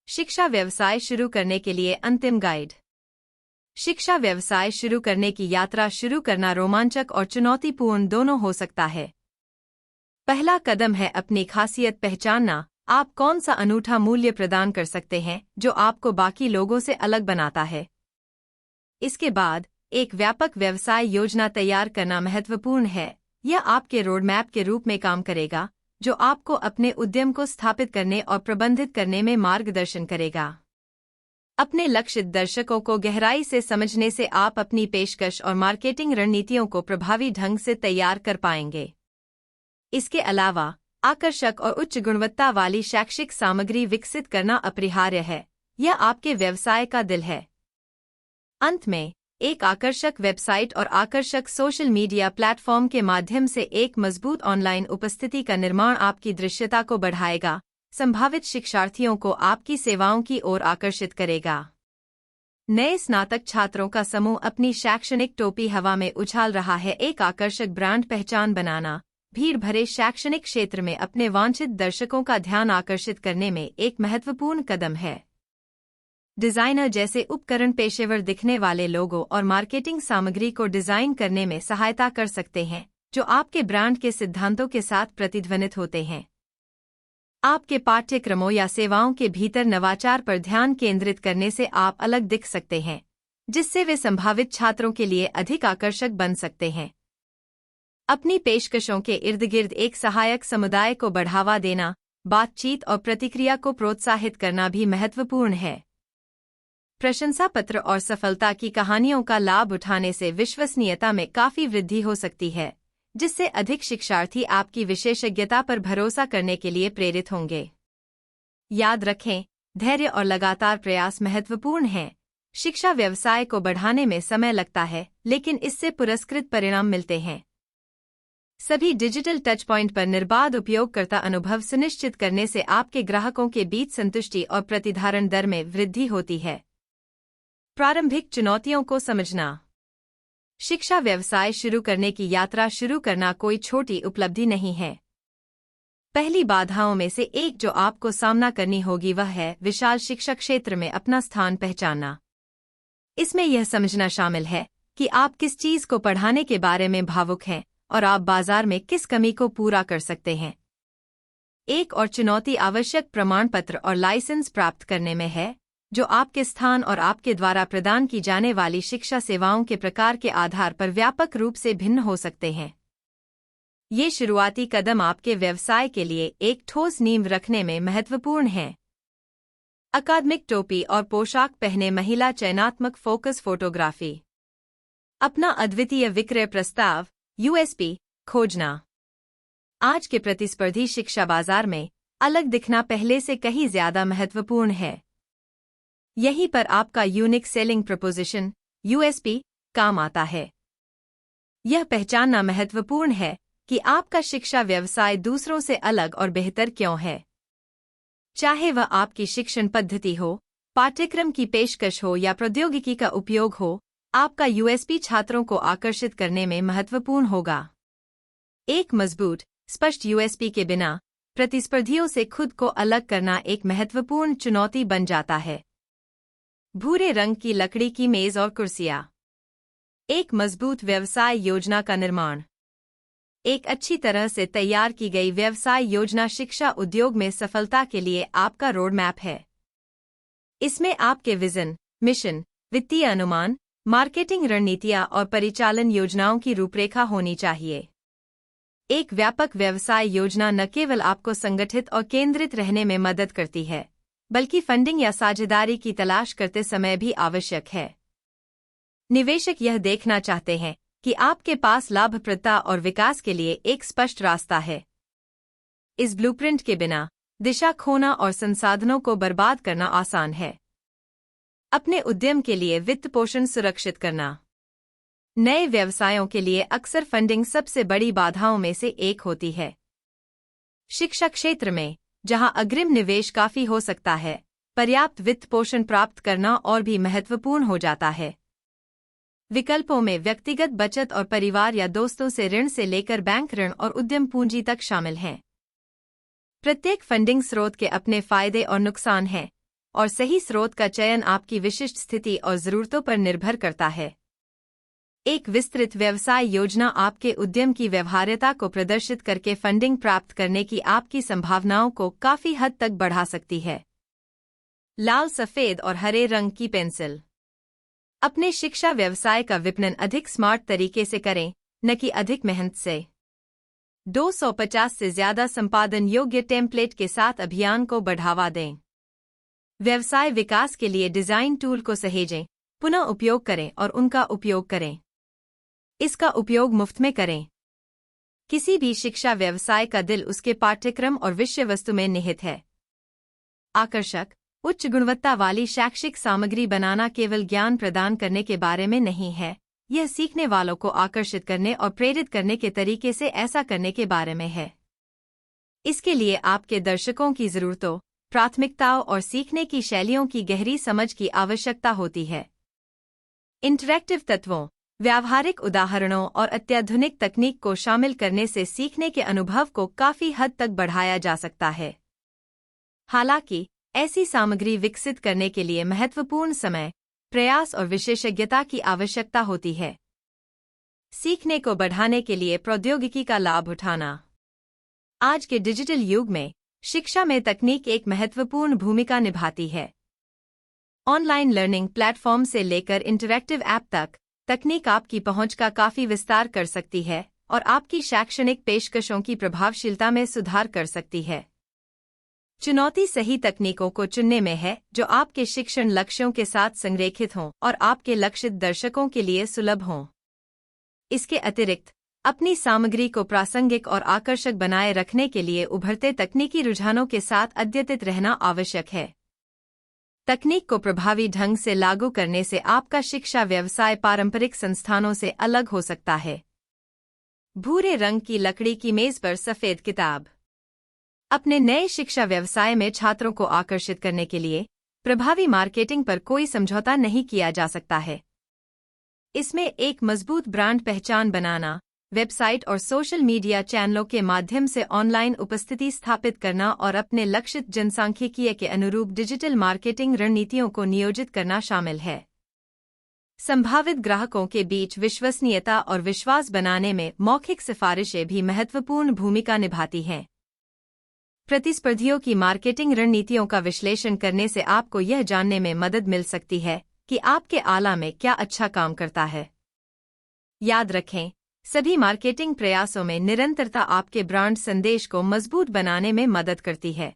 शिक्षा व्यवसाय शुरू करने के लिए अंतिम गाइड। शिक्षा व्यवसाय शुरू करने की यात्रा शुरू करना रोमांचक और चुनौतीपूर्ण दोनों हो सकता है। पहला कदम है अपनी खासियत पहचानना। आप कौन सा अनूठा मूल्य प्रदान कर सकते हैं जो आपको बाकी लोगों से अलग बनाता है। इसके बाद एक व्यापक व्यवसाय योजना तैयार करना महत्वपूर्ण है। यह आपके रोडमैप के रूप में काम करेगा जो आपको अपने उद्यम को स्थापित करने और प्रबंधित करने में मार्गदर्शन करेगा। अपने लक्षित दर्शकों को गहराई से समझने से आप अपनी पेशकश और मार्केटिंग रणनीतियों को प्रभावी ढंग से तैयार कर पाएंगे। इसके अलावा आकर्षक और उच्च गुणवत्ता वाली शैक्षिक सामग्री विकसित करना अपरिहार्य है। यह आपके व्यवसाय का दिल है। अंत में एक आकर्षक वेबसाइट और आकर्षक सोशल मीडिया प्लेटफॉर्म के माध्यम से एक मजबूत ऑनलाइन उपस्थिति का निर्माण आपकी दृश्यता को बढ़ाएगा, संभावित शिक्षार्थियों को आपकी सेवाओं की ओर आकर्षित करेगा। नए स्नातक छात्रों का समूह अपनी शैक्षणिक टोपी हवा में उछाल रहा है। एक आकर्षक ब्रांड पहचान बनाना भीड़ भरे शैक्षणिक क्षेत्र में अपने वांछित दर्शकों का ध्यान आकर्षित करने में एक महत्वपूर्ण कदम है। डिजाइनर जैसे उपकरण पेशेवर दिखने वाले लोगों और मार्केटिंग सामग्री को डिजाइन करने में सहायता कर सकते हैं जो आपके ब्रांड के सिद्धांतों के साथ प्रतिध्वनित होते हैं। आपके पाठ्यक्रमों या सेवाओं के भीतर नवाचार पर ध्यान केंद्रित करने से आप अलग दिख सकते हैं, जिससे वे संभावित छात्रों के लिए अधिक आकर्षक बन सकते हैं। अपनी पेशकशों के इर्द गिर्द एक सहायक समुदाय को बढ़ावा देना, बातचीत और प्रतिक्रिया को प्रोत्साहित करना भी महत्वपूर्ण है। प्रशंसा पत्र और सफलता की कहानियों का लाभ उठाने से विश्वसनीयता में काफी वृद्धि हो सकती है, जिससे अधिक शिक्षार्थी आपकी विशेषज्ञता पर भरोसा करने के लिए प्रेरित होंगे। याद रखें, धैर्य और लगातार प्रयास महत्वपूर्ण हैं। शिक्षा व्यवसाय को बढ़ाने में समय लगता है, लेकिन इससे पुरस्कृत परिणाम मिलते हैं। सभी डिजिटल टच पॉइंट पर निर्बाध उपयोगकर्ता अनुभव सुनिश्चित करने से आपके ग्राहकों के बीच संतुष्टि और प्रतिधारण दर में वृद्धि होती है। प्रारंभिक चुनौतियों को समझना। शिक्षा व्यवसाय शुरू करने की यात्रा शुरू करना कोई छोटी उपलब्धि नहीं है। पहली बाधाओं में से एक जो आपको सामना करनी होगी वह है विशाल शिक्षा क्षेत्र में अपना स्थान पहचानना। इसमें यह समझना शामिल है कि आप किस चीज को पढ़ाने के बारे में भावुक हैं और आप बाजार में किस कमी को पूरा कर सकते हैं। एक और चुनौती आवश्यक प्रमाण पत्र और लाइसेंस प्राप्त करने में है, जो आपके स्थान और आपके द्वारा प्रदान की जाने वाली शिक्षा सेवाओं के प्रकार के आधार पर व्यापक रूप से भिन्न हो सकते हैं। ये शुरुआती कदम आपके व्यवसाय के लिए एक ठोस नींव रखने में महत्वपूर्ण हैं। अकादमिक टोपी और पोशाक पहने महिला चयनात्मक फोकस फोटोग्राफी। अपना अद्वितीय विक्रय प्रस्ताव यूएसपी खोजना। आज के प्रतिस्पर्धी शिक्षा बाजार में अलग दिखना पहले से कहीं ज्यादा महत्वपूर्ण है। यहीं पर आपका यूनिक सेलिंग प्रपोजिशन यूएसपी काम आता है। यह पहचानना महत्वपूर्ण है कि आपका शिक्षा व्यवसाय दूसरों से अलग और बेहतर क्यों है। चाहे वह आपकी शिक्षण पद्धति हो, पाठ्यक्रम की पेशकश हो या प्रौद्योगिकी का उपयोग हो, आपका यूएसपी छात्रों को आकर्षित करने में महत्वपूर्ण होगा। एक मजबूत, स्पष्ट यूएसपी के बिना प्रतिस्पर्धियों से खुद को अलग करना एक महत्वपूर्ण चुनौती बन जाता है। भूरे रंग की लकड़ी की मेज और कुर्सियां। एक मजबूत व्यवसाय योजना का निर्माण। एक अच्छी तरह से तैयार की गई व्यवसाय योजना शिक्षा उद्योग में सफलता के लिए आपका रोड मैप है। इसमें आपके विजन, मिशन, वित्तीय अनुमान, मार्केटिंग रणनीतियां और परिचालन योजनाओं की रूपरेखा होनी चाहिए। एक व्यापक व्यवसाय योजना न केवल आपको संगठित और केंद्रित रहने में मदद करती है, बल्कि फंडिंग या साझेदारी की तलाश करते समय भी आवश्यक है। निवेशक यह देखना चाहते हैं कि आपके पास लाभप्रदता और विकास के लिए एक स्पष्ट रास्ता है। इस ब्लूप्रिंट के बिना दिशा खोना और संसाधनों को बर्बाद करना आसान है। अपने उद्यम के लिए वित्त पोषण सुरक्षित करना। नए व्यवसायों के लिए अक्सर फंडिंग सबसे बड़ी बाधाओं में से एक होती है। शिक्षा क्षेत्र में, जहां अग्रिम निवेश काफी हो सकता है, पर्याप्त वित्त पोषण प्राप्त करना और भी महत्वपूर्ण हो जाता है। विकल्पों में व्यक्तिगत बचत और परिवार या दोस्तों से ऋण से लेकर बैंक ऋण और उद्यम पूंजी तक शामिल हैं। प्रत्येक फंडिंग स्रोत के अपने फायदे और नुकसान हैं, और सही स्रोत का चयन आपकी विशिष्ट स्थिति और ज़रूरतों पर निर्भर करता है। एक विस्तृत व्यवसाय योजना आपके उद्यम की व्यवहार्यता को प्रदर्शित करके फंडिंग प्राप्त करने की आपकी संभावनाओं को काफी हद तक बढ़ा सकती है। लाल, सफेद और हरे रंग की पेंसिल। अपने शिक्षा व्यवसाय का विपणन अधिक स्मार्ट तरीके से करें, न कि अधिक मेहनत से। 250 से ज्यादा संपादन योग्य टेम्पलेट के साथ अभियान को बढ़ावा दें। व्यवसाय विकास के लिए डिजाइन टूल को सहेजें, पुनः उपयोग करें और उनका उपयोग करें। इसका उपयोग मुफ्त में करें। किसी भी शिक्षा व्यवसाय का दिल उसके पाठ्यक्रम और विषय वस्तु में निहित है। आकर्षक, उच्च गुणवत्ता वाली शैक्षिक सामग्री बनाना केवल ज्ञान प्रदान करने के बारे में नहीं है, यह सीखने वालों को आकर्षित करने और प्रेरित करने के तरीके से ऐसा करने के बारे में है। इसके लिए आपके दर्शकों की जरूरतों, प्राथमिकताओं और सीखने की शैलियों की गहरी समझ की आवश्यकता होती है। इंटरैक्टिव तत्वों, व्यावहारिक उदाहरणों और अत्याधुनिक तकनीक को शामिल करने से सीखने के अनुभव को काफी हद तक बढ़ाया जा सकता है। हालांकि, ऐसी सामग्री विकसित करने के लिए महत्वपूर्ण समय, प्रयास और विशेषज्ञता की आवश्यकता होती है। सीखने को बढ़ाने के लिए प्रौद्योगिकी का लाभ उठाना। आज के डिजिटल युग में शिक्षा में तकनीक एक महत्वपूर्ण भूमिका निभाती है। ऑनलाइन लर्निंग प्लेटफॉर्म से लेकर इंटरैक्टिव ऐप तक, तकनीक आपकी पहुंच का काफी विस्तार कर सकती है और आपकी शैक्षणिक पेशकशों की प्रभावशीलता में सुधार कर सकती है। चुनौती सही तकनीकों को चुनने में है जो आपके शिक्षण लक्ष्यों के साथ संरेखित हों और आपके लक्षित दर्शकों के लिए सुलभ हों। इसके अतिरिक्त, अपनी सामग्री को प्रासंगिक और आकर्षक बनाए रखने के लिए उभरते तकनीकी रुझानों के साथ अद्यतित रहना आवश्यक है। तकनीक को प्रभावी ढंग से लागू करने से आपका शिक्षा व्यवसाय पारंपरिक संस्थानों से अलग हो सकता है। भूरे रंग की लकड़ी की मेज पर सफेद किताब। अपने नए शिक्षा व्यवसाय में छात्रों को आकर्षित करने के लिए प्रभावी मार्केटिंग पर कोई समझौता नहीं किया जा सकता है। इसमें एक मजबूत ब्रांड पहचान बनाना, वेबसाइट और सोशल मीडिया चैनलों के माध्यम से ऑनलाइन उपस्थिति स्थापित करना और अपने लक्षित जनसांख्यिकीय के अनुरूप डिजिटल मार्केटिंग रणनीतियों को नियोजित करना शामिल है। संभावित ग्राहकों के बीच विश्वसनीयता और विश्वास बनाने में मौखिक सिफारिशें भी महत्वपूर्ण भूमिका निभाती हैं। प्रतिस्पर्धियों की मार्केटिंग रणनीतियों का विश्लेषण करने से आपको यह जानने में मदद मिल सकती है कि आपके आला में क्या अच्छा काम करता है। याद रखें, सभी मार्केटिंग प्रयासों में निरंतरता आपके ब्रांड संदेश को मजबूत बनाने में मदद करती है।